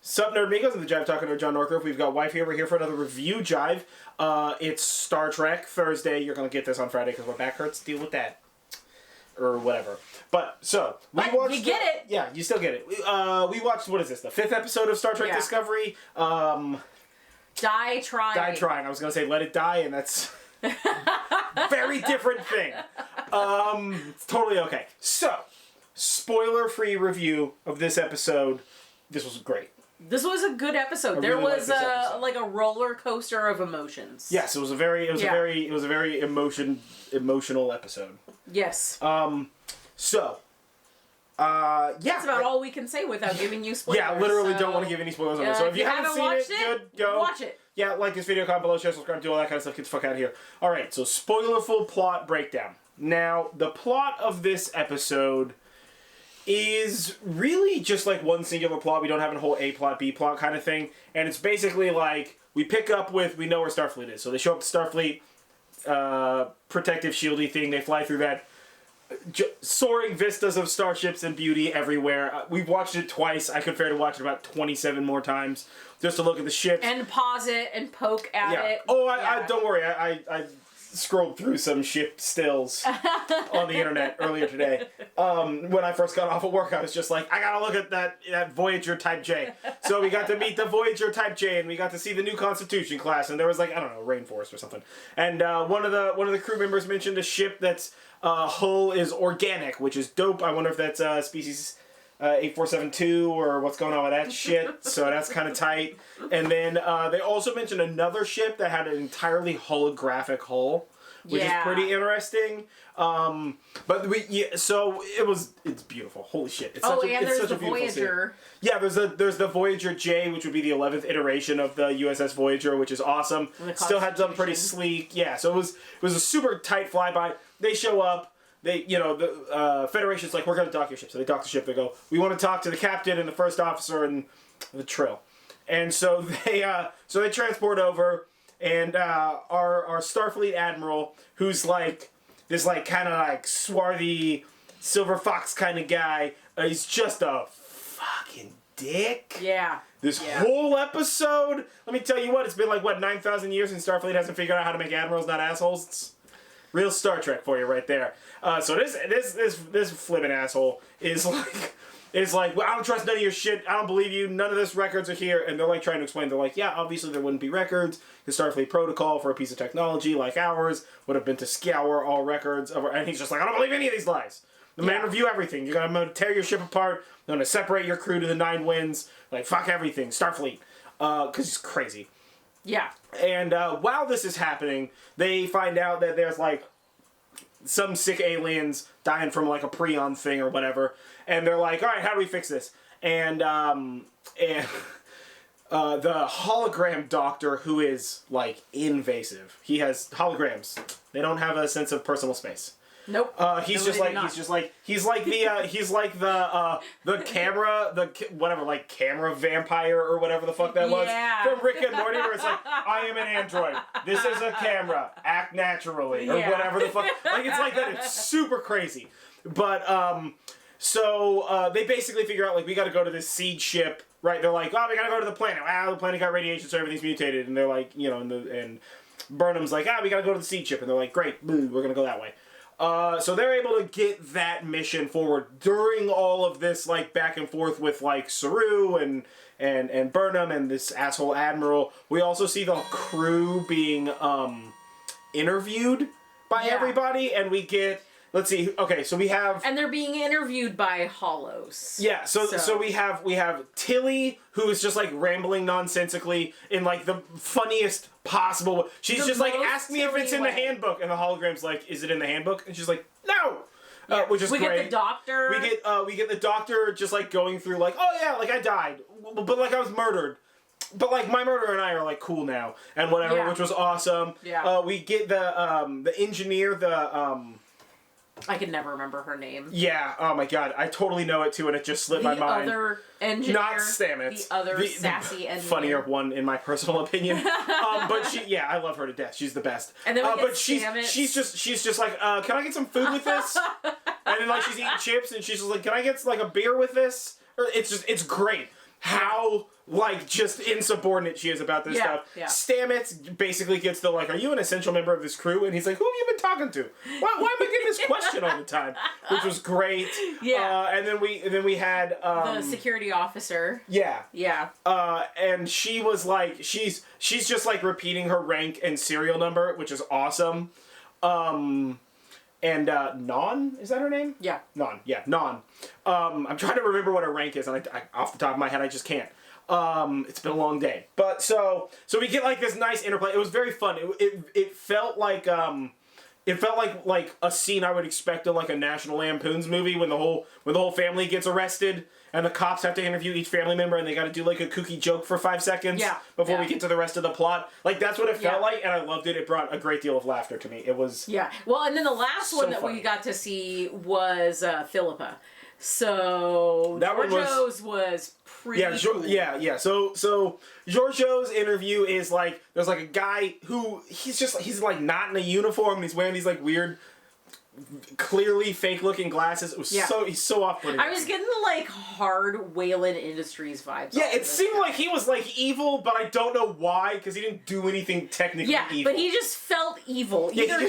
Sup, Nerdmigos, and the Jive talking to John Northrup. We've got Wife here. We're here for another review, Jive. It's Star Trek Thursday. You're going to get this on Friday because my back hurts. Deal with that. Or whatever. But, so, we watched... You get it! Yeah, you still get it. We watched, what is this, the 5th episode of Star Trek Discovery? Die Trying. Die Trying. I was going to say Let It Die, and that's... very different thing. It's totally okay. So, spoiler-free review of this episode. This was great. This was a good episode. There was like a roller coaster of emotions. Yes, it was a very emotional episode. Yes. That's about all we can say without giving you spoilers. Yeah, literally don't want to give any spoilers on this. So if you haven't seen it, good, go. Watch it. Yeah, like this video, comment below, share, subscribe, do all that kind of stuff. Get the fuck out of here. Alright, so spoilerful plot breakdown. Now, the plot of this episode is really just like one singular plot. We don't have a whole A plot, B plot kind of thing. And it's basically like, we pick up with, we know where Starfleet is. So they show up to Starfleet, protective shieldy thing. They fly through that soaring vistas of starships and beauty everywhere. We've watched it twice. I could fair to watch it about 27 more times just to look at the ships. And pause it and poke at it. Oh, I don't worry. I scrolled through some ship stills on the internet earlier today. When I first got off of work, I was just like, I gotta look at that Voyager Type J. So we got to meet the Voyager Type J, and we got to see the new Constitution class, and there was like, I don't know, Rainforest or something. And one of the crew members mentioned a ship that's hull is organic, which is dope. I wonder if that's species 8472 or what's going on with that shit. So that's kind of tight. And then they also mentioned another ship that had an entirely holographic hull, which is pretty interesting. But so it's beautiful. Holy shit! It's there's such the a beautiful Voyager. Scene. Yeah, there's the Voyager J, which would be the 11th iteration of the USS Voyager, which is awesome. Still had them pretty sleek. Yeah, so it was a super tight flyby. They show up. The Federation's like, we're going to dock your ship. So they dock the ship. They go, we want to talk to the captain and the first officer and the Trill. And so they transport over, and our Starfleet admiral, who's like this like kind of like swarthy silver fox kind of guy, he's just a fucking dick. Yeah. This whole episode, let me tell you what, it's been like 9,000 years and Starfleet hasn't figured out how to make admirals not assholes. It's real Star Trek for you right there. So this flippin' asshole is like, well, I don't trust none of your shit. I don't believe you. None of this records are here. And they're like trying to explain. They're like, yeah, obviously there wouldn't be records. The Starfleet protocol for a piece of technology like ours would have been to scour all records. And he's just like, I don't believe any of these lies. The man review everything. I'm going to tear your ship apart. I'm going to separate your crew to the 9 winds. Like, fuck everything. Starfleet. Because he's crazy. Yeah. And while this is happening, they find out that there's like some sick aliens dying from like a prion thing or whatever, and they're like, all right, how do we fix this? And the hologram doctor, who is like invasive, he has holograms. They don't have a sense of personal space. Nope. He's like the camera vampire or whatever the fuck that was from Rick and Morty, where it's like, I am an android. This is a camera. Act naturally or whatever the fuck. Like it's like that. It's super crazy. But so they basically figure out like we got to go to this seed ship. Right? They're like, oh, we gotta go to the planet. Wow, the planet got radiation, so everything's mutated. And they're like, and Burnham's like, we gotta go to the seed ship. And they're like, great, boo, we're gonna go that way. So they're able to get that mission forward during all of this, like, back and forth with, like, Saru and Burnham and this asshole admiral. We also see the crew being, interviewed by everybody, and we get, let's see, okay, so we have... And they're being interviewed by Hollows. Yeah, so we have Tilly, who is just, like, rambling nonsensically in, like, the funniest possible... She's just like, ask me if it's in the handbook. And the hologram's like, is it in the handbook? And she's like, no! Which is great. We get the doctor. We get the doctor just, like, going through, like, oh, yeah, like, I died. But, like, I was murdered. But, like, my murderer and I are, like, cool now. And whatever, which was awesome. Yeah. We get the engineer, I can never remember her name. Yeah, oh my god, I totally know it too, and it just slipped my mind. The other engineer. Not Stamets. The other sassy engineer. Funnier one, in my personal opinion. But I love her to death. She's the best. And then but she's just like, can I get some food with this? And then like she's eating chips, and she's just like, can I get like a beer with this? It's great. how like just insubordinate she is about this stuff. Yeah. Stamets basically gets the like, are you an essential member of this crew? And he's like, who have you been talking to? Why am I getting this question all the time? Which was great. Yeah. And then we had the security officer. Yeah. Yeah. And she was like, she's just like repeating her rank and serial number, which is awesome. And Non, is that her name? Yeah. Non, yeah, Non. I'm trying to remember what her rank is, and I off the top of my head, I just can't. It's been a long day, but so we get like this nice interplay. It was very fun. It felt like a scene I would expect in like a National Lampoon's movie when the whole family gets arrested and the cops have to interview each family member and they got to do like a kooky joke for 5 seconds before we get to the rest of the plot. Like that's what it felt like, and I loved it. It brought a great deal of laughter to me. It was Well, and then the last one that funny. we got to see was Philippa. So that Giorgio's was pretty cool. So Giorgio's interview is like there's like a guy who he's like not in a uniform and he's wearing these like weird, clearly fake looking glasses. It was he's so off-putting. I was getting like hard Wayland Industries vibes. Yeah, it seemed like he was like evil, but I don't know why because he didn't do anything technically evil. But he just felt evil. Either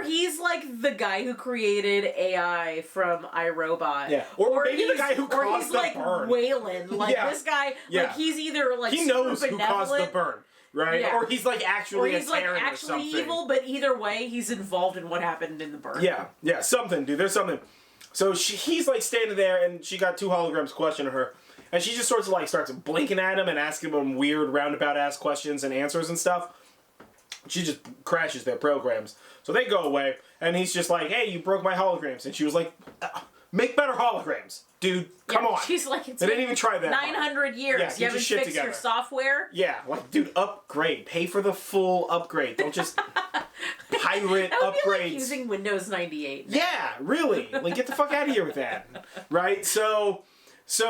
he's like the guy who created AI from iRobot. Or maybe the guy who caused the like burn. Wayland. Like this guy. Like he's either like he knows who caused the burn. Right? Yeah. Or he's like actually or he's like actually evil, but either way, he's involved in what happened in the burn. Yeah, something, dude. There's something. So he's like standing there, and she got 2 holograms questioning her, and she just sort of like starts blinking at him and asking him weird roundabout ass questions and answers and stuff. She just crashes their programs, so they go away, and he's just like, "Hey, you broke my holograms," and she was like, "Make better holograms." Dude, come on. She's like, they didn't even try that. 900 years. Yeah, you haven't fixed your software? Yeah, like, dude, upgrade. Pay for the full upgrade. Don't just pirate that would upgrades. Be like using Windows 98. Yeah, really. Like, get the fuck out of here with that. Right? So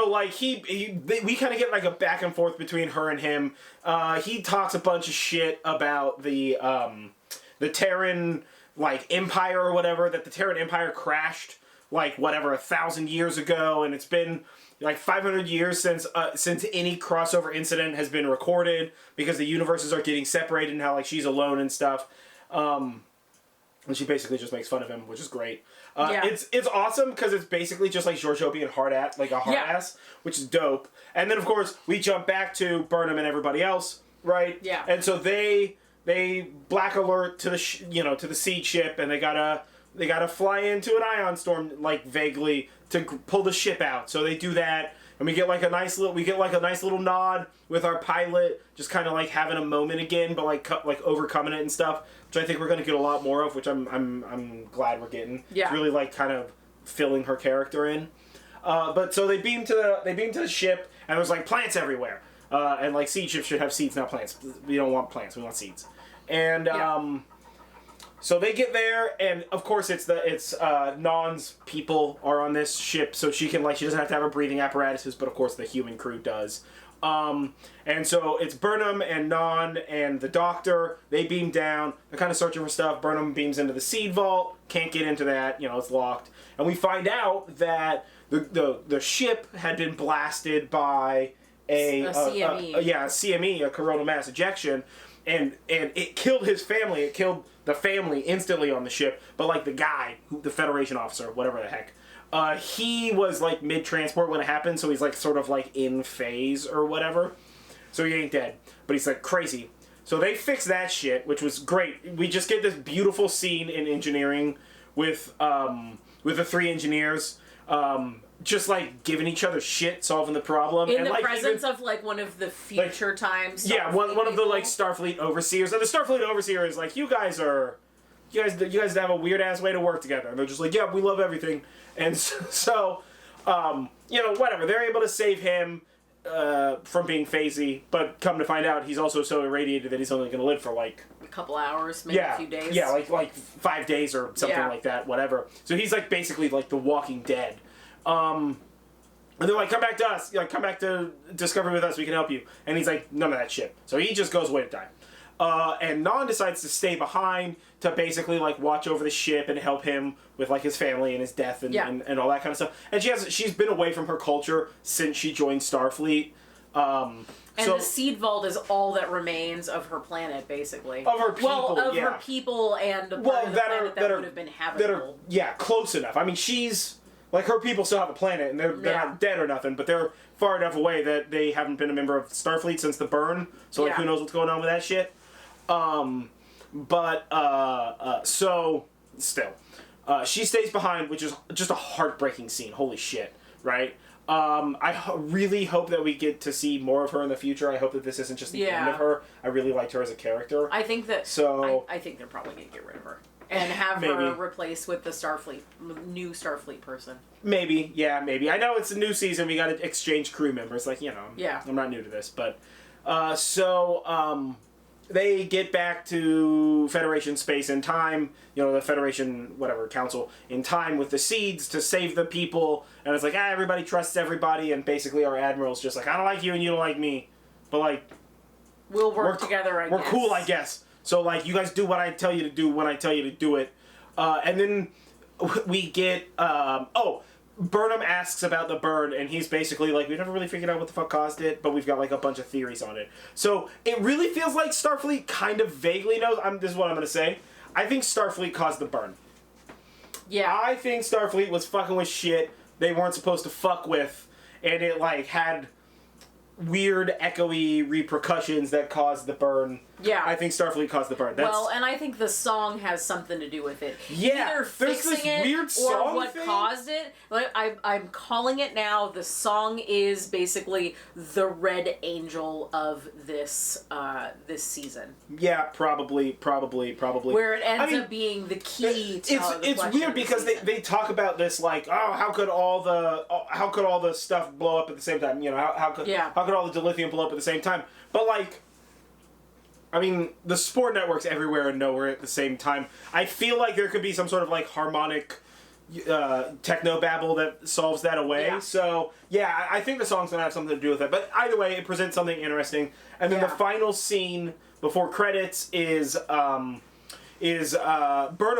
like, we kind of get like a back and forth between her and him. He talks a bunch of shit about the Terran, like, empire or whatever, that the Terran empire crashed like whatever 1,000 years ago, and it's been like 500 years since any crossover incident has been recorded because the universes are getting separated and how like she's alone and stuff. And she basically just makes fun of him, which is great. It's awesome because it's basically just like Giorgio being a hard ass, which is dope. And then of course we jump back to Burnham and everybody else, right? Yeah. And so they black alert to the to the seed ship, and they gotta fly into an ion storm, like, vaguely, to pull the ship out. So they do that, and we get like a nice little nod with our pilot, just kind of like having a moment again, but like overcoming it and stuff, which I think we're gonna get a lot more of, which I'm glad we're getting. Yeah. It's really like kind of filling her character in. But so they beam to the ship, and there's like plants everywhere. And like seed ships should have seeds, not plants. We don't want plants. We want seeds. And so they get there, and of course it's Non's people are on this ship, so she doesn't have to have her breathing apparatuses, but of course the human crew does. And so it's Burnham and Non and the doctor. They beam down. They're kind of searching for stuff. Burnham beams into the seed vault. Can't get into that. It's locked. And we find out that the ship had been blasted by a CME. A CME, a coronal mass ejection. And it killed his family. It killed the family instantly on the ship. But like the guy, the Federation officer, whatever the heck, he was like mid-transport when it happened. So he's like sort of like in phase or whatever. So he ain't dead. But he's like crazy. So they fixed that shit, which was great. We just get this beautiful scene in engineering with the 3 engineers. Just like giving each other shit, solving the problem. In and the like, presence of like one of the future times. Yeah, one of the like Starfleet overseers. And the Starfleet overseer is like, you guys have a weird ass way to work together. And they're just like, yeah, we love everything. And so whatever. They're able to save him from being phasey, but come to find out he's also so irradiated that he's only going to live for like a couple hours, maybe a few days. Yeah, like 5 days or something like that, whatever. So he's like basically like the Walking Dead. And they're like, come back to us. Like, come back to Discovery with us. We can help you. And he's like, none of that shit. So he just goes away to die. And Non decides to stay behind to basically like watch over the ship and help him with like his family and his death and all that kind of stuff. And she's been away from her culture since she joined Starfleet. And the seed vault is all that remains of her planet, basically. Of her people, her people and part of the planet that would have been habitable. Close enough. I mean, she's... Like, her people still have a planet, and they're not dead or nothing, but they're far enough away that they haven't been a member of Starfleet since the burn, so, like, who knows what's going on with that shit. So, still. She stays behind, which is just a heartbreaking scene. Holy shit, right? I really hope that we get to see more of her in the future. I hope that this isn't just the end of her. I really liked her as a character. I think that... So... I think they're probably going to get rid of her. And have her replaced with the new Starfleet person. Maybe, maybe. I know it's a new season, we gotta exchange crew members, like, you know. Yeah. I'm not new to this, but... they get back to Federation space in time, you know, the Federation, council, in time with the seeds to save the people, and it's like, everybody trusts everybody, and basically our Admiral's just like, I don't like you and you don't like me, but, like... We'll work together, I guess. We're cool, I guess. So, like, you guys do what I tell you to do when I tell you to do it. And then we get... Burnham asks about the burn, and he's basically like, we never really figured out what the fuck caused it, but we've got, like, a bunch of theories on it. So, it really feels like Starfleet kind of vaguely knows... this is what I'm going to say. I think Starfleet caused the burn. Yeah. I think Starfleet was fucking with shit they weren't supposed to fuck with, and it, like, had weird, echoey repercussions that caused the burn. Yeah. I think Starfleet caused the burn. And I think the song has something to do with it. Yeah. Either fixing it weird song or what caused it. Like, I'm calling it now. The song is basically the Red Angel of this this season. Yeah, probably. Where it ends up being the key to it's weird because they talk about this like, how could all the stuff blow up at the same time? You know, how could all the dilithium blow up at the same time? But like, I mean, the spore network's everywhere and nowhere at the same time. I feel like there could be some sort of, like, harmonic techno-babble that solves that away. Yeah. So, I think the song's gonna have something to do with it. But either way, it presents something interesting. And then the final scene before credits is Burnham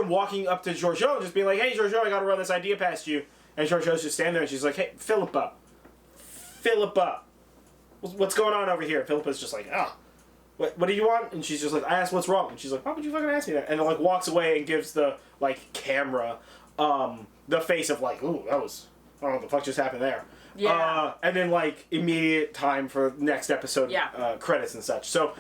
walking up to Georgiou and just being like, hey, Georgiou, I gotta run this idea past you. And Georgiou's just standing there and she's like, hey, Philippa. What's going on over here? Philippa's just like, what do you want? And she's just like, I asked what's wrong. And she's like, why would you fucking ask me that? And then, like, walks away and gives the, like, camera, the face of, like, ooh, that was, I don't know what the fuck just happened there. Yeah. And then, like, immediate time for next episode credits and such. So,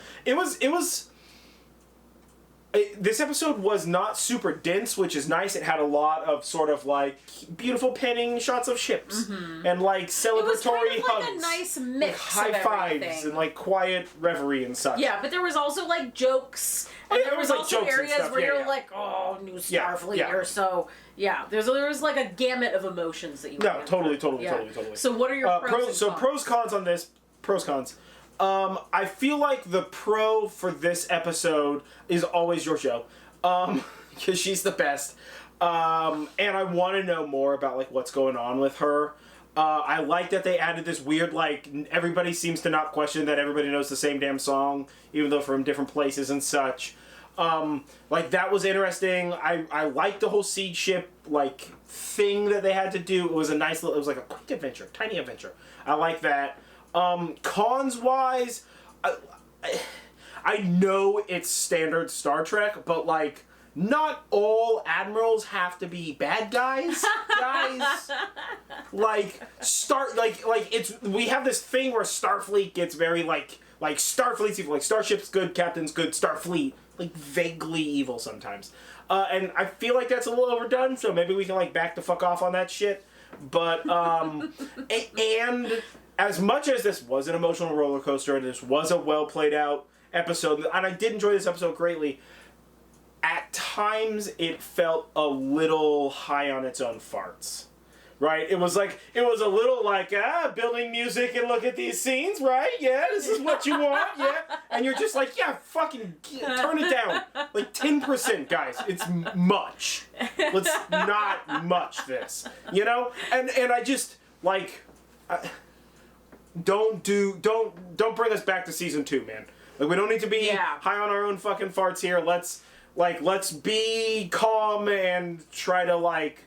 this episode was not super dense, which is nice. It had a lot of sort of, like, beautiful panning shots of ships. Mm-hmm. And, like, celebratory hugs. Like a nice mix with high fives everything. And, like, quiet reverie and such. Yeah, but there was also, like, jokes. And there was also areas where you're like, oh, new Starfleet or so. Yeah, there was, like, a gamut of emotions that you were totally. So what are your pros and cons? So pros, cons on this. Pros, cons. I feel like the pro for this episode is always Georgiou, because she's the best, and I want to know more about, like, what's going on with her. I like that they added this weird, like, everybody seems to not question that everybody knows the same damn song, even though from different places and such. Like, that was interesting. I liked the whole seed ship, like, thing that they had to do. It was a nice little, it was like a quick adventure, tiny adventure. I like that. Cons-wise, I know it's standard Star Trek, but, like, not all admirals have to be bad guys, guys. We have this thing where Starfleet gets very, like Starfleet's evil, like, Starship's good, Captain's good, Starfleet, like, vaguely evil sometimes. And I feel like that's a little overdone, so maybe we can, like, back the fuck off on that shit. But, and as much as this was an emotional roller coaster and this was a well played out episode, and I did enjoy this episode greatly, at times it felt a little high on its own farts. Right? It was a little like, building music and look at these scenes, right? Yeah, this is what you want, yeah. And you're just like, yeah, fucking turn it down. Like 10%, guys. It's much. Let's not much this. You know? And I just, like, don't bring us back to season 2, man. Like, we don't need to be high on our own fucking farts here. Let's be calm and try to, like,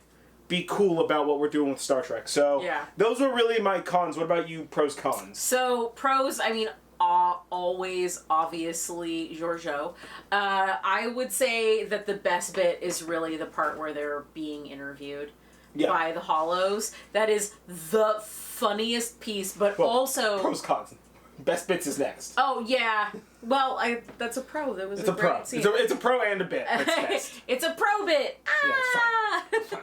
be cool about what we're doing with Star Trek. So, those were really my cons. What about you, pros, cons? So, pros, I mean, always, obviously, Georgiou. I would say that the best bit is really the part where they're being interviewed by the Hollows. That is the funniest piece, but also... Pros, cons. Best bits is next. Oh, yeah. Well, that's a pro. That was a great pro. scene. It's a pro and a bit. That's best. It's a pro bit. Ah! Yeah, it's fine.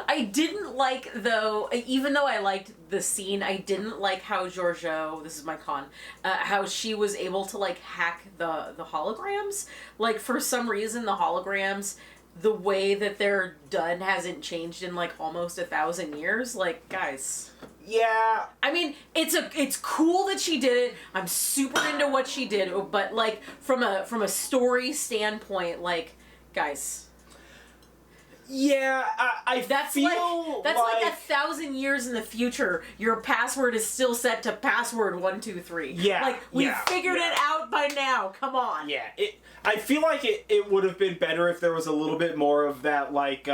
I didn't like, though, even though I liked the scene, I didn't like how Georgiou, this is my con, how she was able to, like, hack the holograms. Like, for some reason, the holograms, the way that they're done hasn't changed in, like, almost 1,000 years. Like, guys... Yeah. I mean, it's cool that she did it. I'm super into what she did, but like from a story standpoint, like, guys. Yeah, I that's feel like 1,000 years in the future. Your password is still set to password 123. Yeah, like we figured it out by now. Come on. Yeah, I feel like it would have been better if there was a little bit more of that, like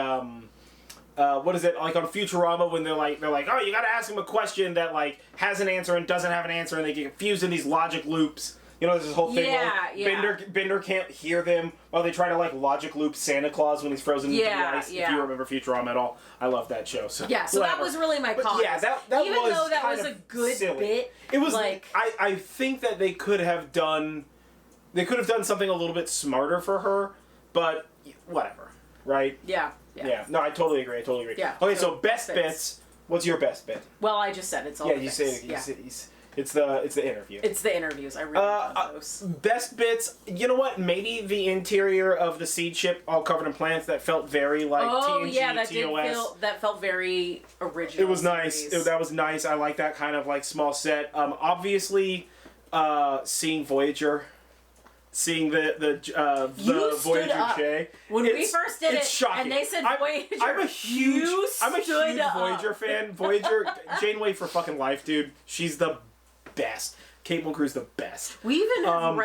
what is it, like on Futurama when they're like, oh, you gotta ask him a question that like has an answer and doesn't have an answer, and they get confused in these logic loops. You know, there's this whole thing where Bender can't hear them while they try to like logic loop Santa Claus when he's frozen into the ice. If you remember Futurama at all, I love that show. So so that was really my con. Yeah, that even was though that kind was of a good silly. bit. It was like I think that they could have done something a little bit smarter for her, but whatever, right? Yeah. No, I totally agree. Yeah. Okay, so best bits. What's your best bit? Well, I just said it's all. Yeah, you say it's the interview. It's the interviews. I really love those. Best bits. You know what? Maybe the interior of the seed ship, all covered in plants, that felt very like TNG, TOS. That felt very original. It was nice. That was nice. I like that kind of like small set. Obviously, seeing Voyager. Seeing the Voyager J. When we first did it, shocking. And they said Voyager. I'm a huge Voyager fan. Voyager, Janeway for fucking life, dude. She's the best. Kate Mulgrew's the best. We even have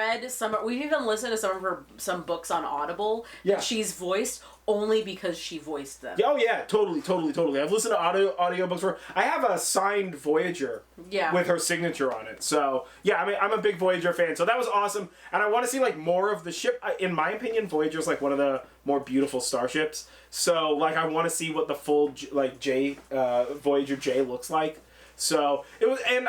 we've even listened to some books on Audible that she's voiced only because she voiced them. Oh yeah, totally. I've listened to audiobooks for her. I have a signed Voyager with her signature on it. So yeah, I mean, I'm a big Voyager fan. So that was awesome, and I want to see like more of the ship. In my opinion, Voyager's like one of the more beautiful starships. So like, I want to see what the full Voyager J looks like. So it was, and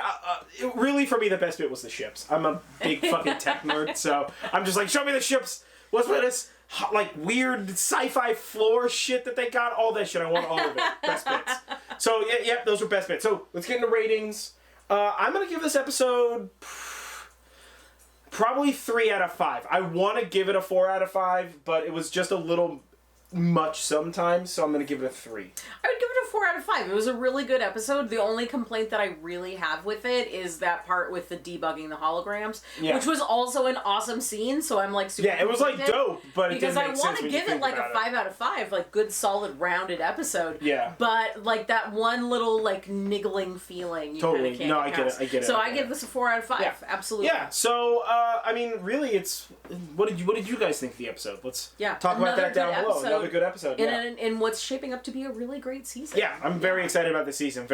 really for me the best bit was the ships. I'm a big fucking tech nerd, so I'm just like, show me the ships. What's with this like weird sci-fi floor shit that they got? All that shit, I want all of it. Best bits. So yeah, those were best bits. So let's get into ratings. I'm gonna give this episode probably 3 out of 5. I want to give it a 4 out of 5, but it was just a little much sometimes, so I'm gonna give it a 3. I would give it a 4 out of 5. It was a really good episode. The only complaint that I really have with it is that part with the debugging the holograms, which was also an awesome scene. So I'm like super. Yeah, it was like dope, but it didn't make sense. Because I want to give it like a 5 out of 5, like good, solid, rounded episode. Yeah. But like that one little like niggling feeling. You totally. Can't No, I get it. So I give this a 4 out of 5. Yeah. Absolutely. Yeah. So I mean, really, it's what did you guys think of the episode? Let's talk about that down below. Another good episode. In what's shaping up to be a really great season. Yeah, I'm very excited about the season.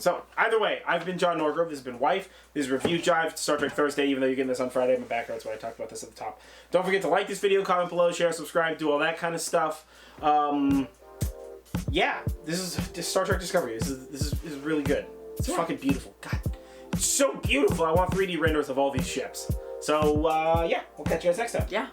So, either way, I've been John Norgrove. This has been Wife. This is Review Jive, Star Trek Thursday, even though you're getting this on Friday. I'm back. That's why I talked about this at the top. Don't forget to like this video, comment below, share, subscribe, do all that kind of stuff. Yeah, this is Star Trek Discovery. This is really good. It's fucking beautiful. God, it's so beautiful. I want 3D renders of all these ships. So, yeah, we'll catch you guys next time. Yeah.